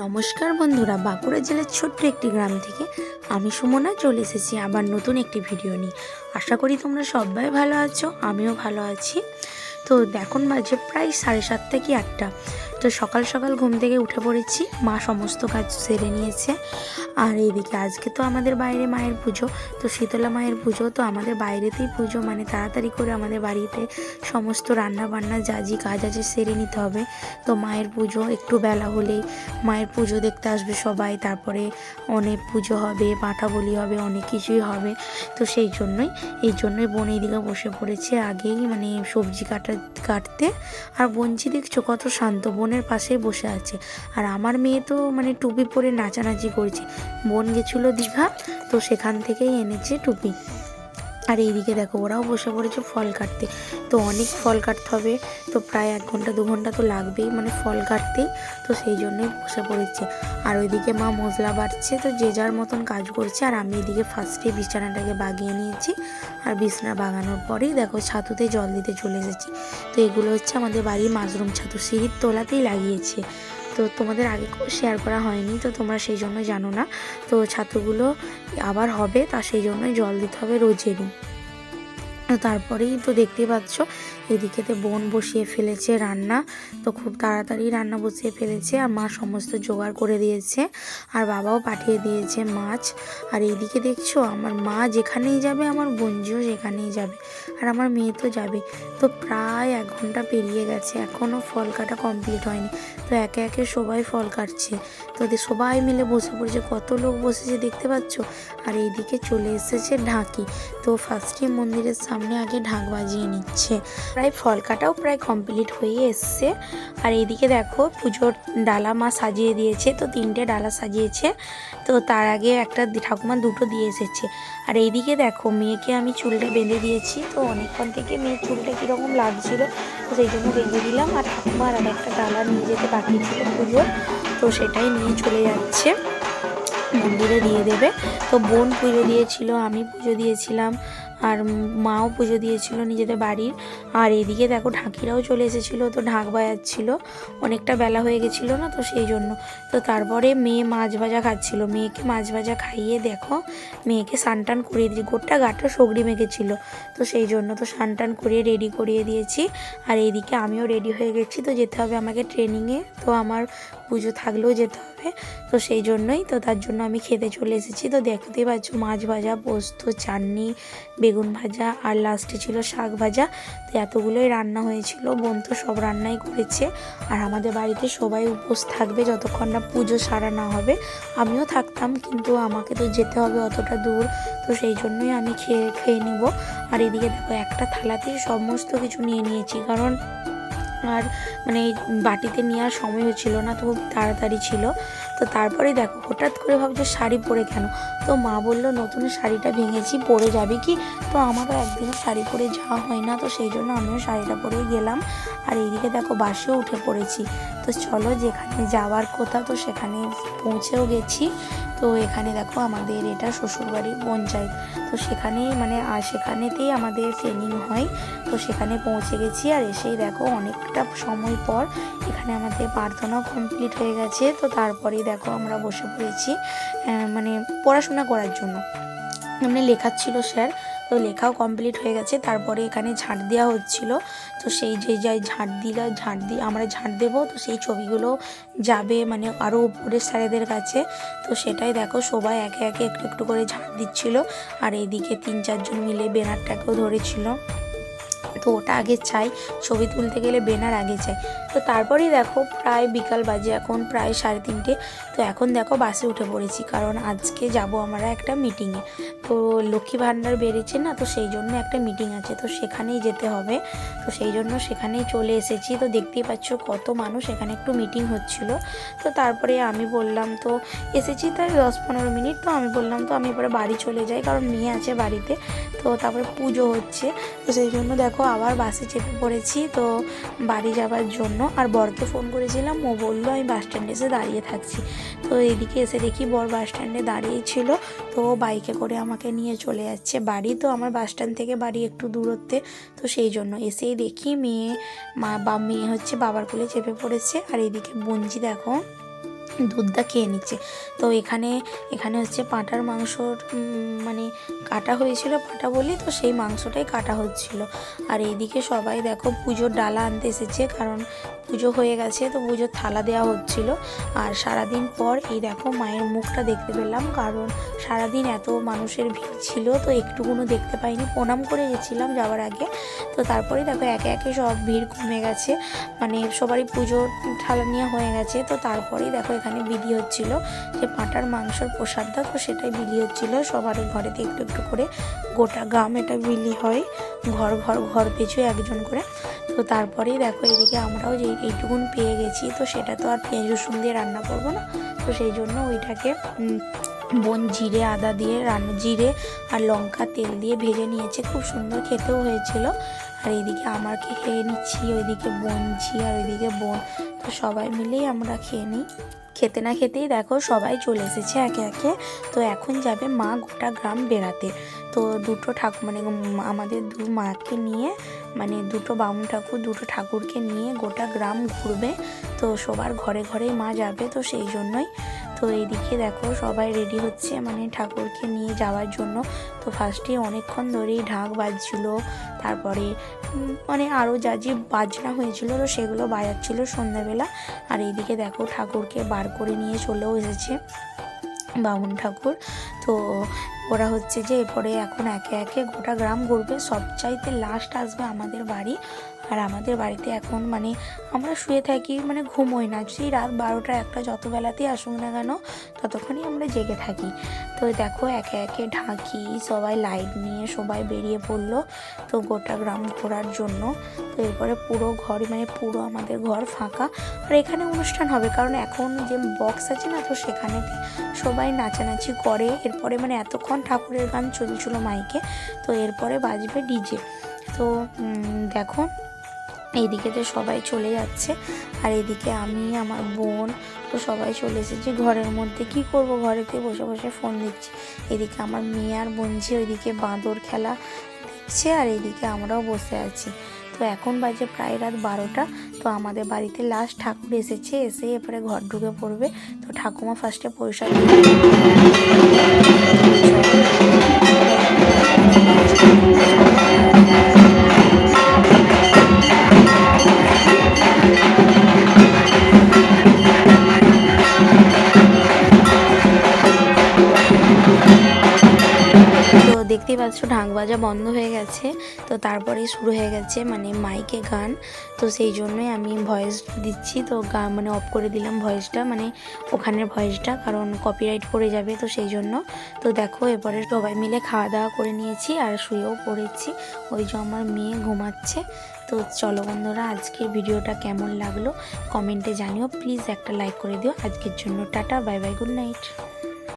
নমস্কার বন্ধুরা, বাঁকুড়া জেলার ছোট্ট একটি গ্রাম থেকে আমি সুমনা চলে এসেছি আবার নতুন একটি ভিডিও নিয়ে। আশা করি তোমরা সবাই ভালো আছো, আমিও ভালো আছি। তো এখন বাজে প্রায় 7:30 কি 8টা। তো সকাল সকাল ঘুম থেকে উঠে পড়েছি, মা সমস্ত কাজ সেরে নিয়েছে। আর এইদিকে আজকে তো আমাদের বাইরে মায়ের পুজো, তো শীতলা মায়ের পুজো, তো আমাদের বাইরেতেই পুজো, মানে তাড়াতাড়ি করে আমাদের বাড়িতে সমস্ত রান্না বান্না যা যে কাজ আছে সেরে নিতে হবে। তো মায়ের পুজো একটু বেলা হলেই মায়ের পুজো দেখতে আসবে সবাই, তারপরে অনেক পুজো হবে, পাঁঠা বলি হবে, অনেক কিছুই হবে। তো এই জন্যই বোন এইদিকে বসে পড়েছে আগেই, মানে সবজি কাটতে। আর বোনজি দেখছো কত শান্ত, বোনের পাশেই বসে আছে। আর আমার মেয়ে তো মানে টুপি পরে নাচানাচি করছে। বোন গেছিলো দীঘা, তো সেখান থেকেই এনেছে টুপি। আর এইদিকে দেখো ওরাও বসে পড়েছে ফল কাটতে। তো অনেক ফল কাটতে হবে, তো প্রায় 1 ঘন্টা 2 ঘন্টা তো লাগবেই মানে ফল কাটতেই। তো সেই জন্যই বসে পড়েছে। আর ওইদিকে মা মশলা বাটছে, তো যে যার মতন কাজ করছে। আর আমি এদিকে ফার্স্টে বিছানাটাকে বাগিয়ে নিয়েছি। আর বিছানা বাগানোর পরেই দেখো ছাতুতে জল দিতে চলে এসেছি। তো এগুলো হচ্ছে আমাদের বাড়ির মাশরুম ছাতু, সিঁড়ির তলাতেই লাগিয়েছে। তো তোমাদের আগে শেয়ার করা হয়নি, তো তোমরা সেই জন্য জানো না। তো ছাতুগুলো আবার হবে, তা সেই জন্যই জল দিতে হবে রোজেরই। তারপরেই তো দেখতে পাচ্ছ এদিকেতে বোন বসিয়ে ফেলেছে রান্না। তো খুব তাড়াতাড়ি রান্না বসিয়ে ফেলেছে, আর মা সমস্ত জোগাড় করে দিয়েছে। আর বাবাও পাঠিয়ে দিয়েছে মাছ। আর এইদিকে দেখছো আমার মা যেখানেই যাবে আমার বোনজিও সেখানেই যাবে, আর আমার মেয়ে তো যাবে। তো প্রায় 1 ঘন্টা পেরিয়ে গেছে, এখনও ফল কাটা কমপ্লিট হয়নি। তো একে একে সবাই ফল কাটছে। তো সবাই মিলে বসে পড়েছে, কত লোক বসেছে দেখতে পাচ্ছ। আর এইদিকে চলে এসেছে ঢাকি। তো ফার্স্টে মন্দিরের সামনে আগে ঢাক বাজিয়ে নিচ্ছে। প্রায় ফল কাটাও প্রায় কমপ্লিট হয়ে এসছে। আর এইদিকে দেখো পুজোর ডালা মা সাজিয়ে দিয়েছে, তো 3টে ডালা সাজিয়েছে। তো তার আগে একটা ঠাকুমা 2টো দিয়ে এসেছে। আর এইদিকে দেখো মেয়েকে আমি চুলটা বেঁধে দিয়েছি। তো অনেকক্ষণ থেকে মেয়ের চুলটা কীরকম লাগছিল, তো সেই জন্য বেঁধে দিলাম। আর ঠাকুমার আর একটা ডালা নিয়ে যেতে বাকি ছিল পুজোর, তো সেটাই নিয়ে চলে যাচ্ছে, মন্দিরে দিয়ে দেবে। তো বোন পুজো দিয়েছিল, আমি পুজো দিয়েছিলাম, আর মাও পুজো দিয়েছিল নিজেদের বাড়ির। আর এদিকে দেখো ঢাকিরাও চলে এসেছিলো, তো ঢাক বাজাচ্ছিল। অনেকটা বেলা হয়ে গেছিলো না, তো সেই জন্য। তো তারপরে মেয়ে মাছ ভাজা খাচ্ছিল, মেয়েকে মাছ ভাজা খাইয়ে দেখো মেয়েকে স্নান করিয়ে দিয়েছি, গোটা গাটা সগড়ি মেখেছিল। তো সেই জন্য তো স্নান করিয়ে রেডি করিয়ে দিয়েছি। আর এইদিকে আমিও রেডি হয়ে গেছি, তো যেতে হবে আমাকে ট্রেনিংয়ে। তো আমার পুজো থাকলেও যেতে হবে, তো সেই জন্যই। তো তার জন্য আমি খেতে চলে এসেছি। তো দেখতেই পাচ্ছ মাছ ভাজা, পোস্ত, চাটনি, বেগুন ভাজা, আর লাস্টে ছিল শাক ভাজা। তো এতগুলোই রান্না হয়েছিল, বোন তো সব রান্নাই করেছে। আর আমাদের বাড়িতে সবাই উপোস থাকবে যতক্ষণ না পুজো সারা না হবে। আমিও থাকতাম, কিন্তু আমাকে তো যেতে হবে অতটা দূর, তো সেই জন্যই আমি খেয়ে নিব। আর এদিকে দেখো একটা থালাতেই সমস্ত কিছু নিয়ে নিয়েছি, কারণ আর মানে বাটিতে নেওয়ার সময় হচ্ছিল না, তো খুব তাড়াতাড়ি ছিল। তো তারপরে দেখো হঠাৎ করে ভাবছো শাড়ি পরে কেন, তো মা বললো নতুন শাড়িটা ভেঙেছি, পরে যাবে কি। তো আমারও একদিনও শাড়ি পরে যাওয়া হয় না, তো সেই জন্য আমিও শাড়িটা পরেই গেলাম। আর এইদিকে দেখো বাসেও উঠে পড়েছি। তো চলো যেখানে যাওয়ার কথা, তো সেখানে পৌঁছেও গেছি। তো এখানে দেখো আমাদের এটা শ্বশুরবাড়ির পঞ্চায়েত, তো সেখানেই মানে সেখানেতেই আমাদের ট্রেনিং হয়। তো সেখানে পৌঁছে গেছি। আর এসেই দেখো অনেকটা সময় পর এখানে আমাদের প্রার্থনাও কমপ্লিট হয়ে গেছে। তো তারপরেই দেখো আমরা বসে পড়েছি মানে পড়াশোনা করার জন্য, মানে লেখাচ্ছিল স্যার। তো লেখাও কমপ্লিট হয়ে গেছে। তারপরে এখানে ঝাঁট দেওয়া হচ্ছিল। তো সেই যে যাই ঝাঁট দিয়ে আমরা ঝাঁট দেবো, তো সেই ছবিগুলো যাবে মানে আরও উপরের স্যারেদের কাছে। তো সেটাই দেখো সবাই একে একে একটু একটু করে ঝাঁট দিচ্ছিল। আর এইদিকে 3-4 জন মিলে ব্যানারটাকেও ধরেছিল। তো ওটা আগে চাই, ছবি তুলতে গেলে ব্যানার আগে চাই। তো তারপরেই দেখো প্রায় বিকাল বাজে, এখন প্রায় 3:30। তো এখন দেখো বাসে উঠে পড়েছি, কারণ আজকে যাব আমরা একটা মিটিংয়ে। তো লক্ষ্মী ভাণ্ডার বেড়েছে না, তো সেই জন্য একটা মিটিং আছে, তো সেখানেই যেতে হবে। তো সেই জন্য সেখানেই চলে এসেছি। তো দেখতেই পাচ্ছ কত মানুষ, এখানে একটু মিটিং হচ্ছিল। তো তারপরে আমি বললাম, তো এসেছি তাই 10-15 মিনিট, তো আমি বললাম তো আমি এবারে বাড়ি চলে যাই, কারণ মেয়ে আছে বাড়িতে। তো তারপরে পুজো হচ্ছে, তো সেই জন্য দেখো আবার বাসে চেপে পড়েছি তো বাড়ি যাবার জন্য। আর বরকে ফোন করেছিলাম, ও বললো আমি বাস স্ট্যান্ডে এসে দাঁড়িয়ে থাকছি। তো এদিকে এসে দেখি বর বাস স্ট্যান্ডে দাঁড়িয়ে ছিল, তো বাইকে করে আমাকে নিয়ে চলে যাচ্ছে বাড়ি। তো আমার বাস স্ট্যান্ড থেকে বাড়ি একটু দূরত্বে, তো সেই জন্য এসেই দেখি মেয়ে হচ্ছে বাবার কোলে চেপে পড়েছে। আর এদিকে বোনজি দেখো দুধটা খেয়ে নিচ্ছে। তো এখানে হচ্ছে পাঁঠার মাংসর মানে কাটা হয়েছিল, পাঁঠা বলি তো সেই মাংসটাই কাটা হচ্ছিল। আর এইদিকে সবাই দেখো পুজোর ডালা আনতে এসেছে, কারণ পুজো হয়ে গেছে তো পুজোর থালা দেওয়া হচ্ছিল। আর সারাদিন পর এই দেখো মায়ের মুখটা দেখতে পেলাম, কারণ সারাদিন এত মানুষের ভিড় ছিল তো একটুকুনো দেখতে পাইনি, প্রণাম করে গেছিলাম যাওয়ার আগে। তো তারপরে দেখো একে একে সব ভিড় কমে গেছে, মানে সবারই পুজোর থালা নিয়ে হয়ে গেছে। তো তারপরেই দেখো এখানে বিলি হচ্ছিল যে পাঁঠার মাংসর প্রসাদটা, তো সেটাই বিলি হচ্ছিল সবার ঘরেতে একটু একটু করে, গোটা গ্রাম এটা বিলি হয়, ঘর পিছু একজন করে। তো তারপরেই দেখো এদিকে আমরাও যে এইটুকুন পেয়ে গেছি, তো সেটা তো আর পেঁয়াজ রসুন দিয়ে রান্না করবো না, তো সেই জন্য ওইটাকে বোন জিরে আদা দিয়ে জিরে আর লঙ্কা তেল দিয়ে ভেজে নিয়েছে, খুব সুন্দর খেতেও হয়েছিল। আর এইদিকে আমাকে খেয়ে নিচ্ছি, ওইদিকে বোনঝি আর ওইদিকে বোন, তো সবাই মিলেই আমরা খেয়ে নিই। খেতে না খেতেই দেখো সবাই চলে এসেছে একে একে। তো এখন যাবে মা গোটা গ্রাম বেড়াতে। তো দুটো ঠাকুর মানে আমাদের দু মাকে নিয়ে, মানে দুটো বামুন ঠাকুর দুটো ঠাকুরকে নিয়ে গোটা গ্রাম ঘুরবে। তো সবার ঘরে ঘরেই মা যাবে, তো সেই জন্যই। তো এইদিকে দেখো সবাই রেডি হচ্ছে মানে ঠাকুরকে নিয়ে যাওয়ার জন্য। তো ফার্স্টে অনেকক্ষণ ধরেই ঢাক বাজছিল, তারপরে মানে আরও যা যে বাজনা হয়েছিল তো সেগুলো বাজাচ্ছিল সন্ধ্যাবেলা। আর এইদিকে দেখো ঠাকুরকে বার করে নিয়ে চলেও এসেছে বামুন ঠাকুর। তো ওরা হচ্ছে যে এরপরে এখন একে একে গোটা গ্রাম ঘুরবে, সবচাইতে লাস্ট আসবে আমাদের বাড়ি। আর আমাদের বাড়িতে এখন মানে আমরা শুয়ে থাকি, মানে ঘুমোই না, সেই রাত 12টা 1টা যত বেলাতেই আসুক না কেন ততক্ষণই আমরা জেগে থাকি। তো দেখো একে একে ঢাকি সবাই লাইট নিয়ে সবাই বেরিয়ে পড়লো তো গোটা গ্রাম ঘোরার জন্য। তো এরপরে পুরো ঘর মানে পুরো আমাদের ঘর ফাঁকা। আর এখানে অনুষ্ঠান হবে, কারণ এখন যে বক্স আছে না, তো সেখানে সবাই নাচানাচি করে। এরপরে মানে এতক্ষণ ঠাকুরের গান চলছিল মাইকে, তো এরপরে বাজবে ডিজে। তো দেখো এইদিকে তো সবাই চলে যাচ্ছে, আর এদিকে আমি আমার বোন তো সবাই চলে এসেছি ঘরের মধ্যে। কি করব, ঘরেতে বসে বসে ফোন দেখছি। এদিকে আমার মেয়ে আর বোনঝি ওইদিকে বাঁদর খেলা দেখছে, আর এইদিকে আমরাও বসে আছি। তো এখন বাজে প্রায় রাত 12টা। তো আমাদের বাড়িতে লাস্ট ঠাকুর এসেছে, এসে এরপরে ঘর ঢুকে পড়বে। তো ঠাকুমা ফার্স্টে পয়সা দেখতেই পাচ্ছ ঢাক বাজা বন্ধ হয়ে গেছে। তো তারপরে শুরু হয়ে গেছে মানে মাইকে গান। তো সেই জন্যই আমি ভয়েস দিচ্ছি, তো গান মানে অফ করে দিলাম ভয়েসটা, মানে ওখানের ভয়েসটা, কারণ কপিরাইট করে যাবে, তো সেই জন্য। তো দেখো এরপরে সবাই মিলে খাওয়া দাওয়া করে নিয়েছি আর শুয়েও পড়েছি। ওই যে আমার মেয়ে ঘুমাচ্ছে। তো চলো বন্ধুরা, আজকের ভিডিওটা কেমন লাগলো কমেন্টে জানিও প্লিজ, একটা লাইক করে দিও। আজকের জন্য tata, bye bye, good night.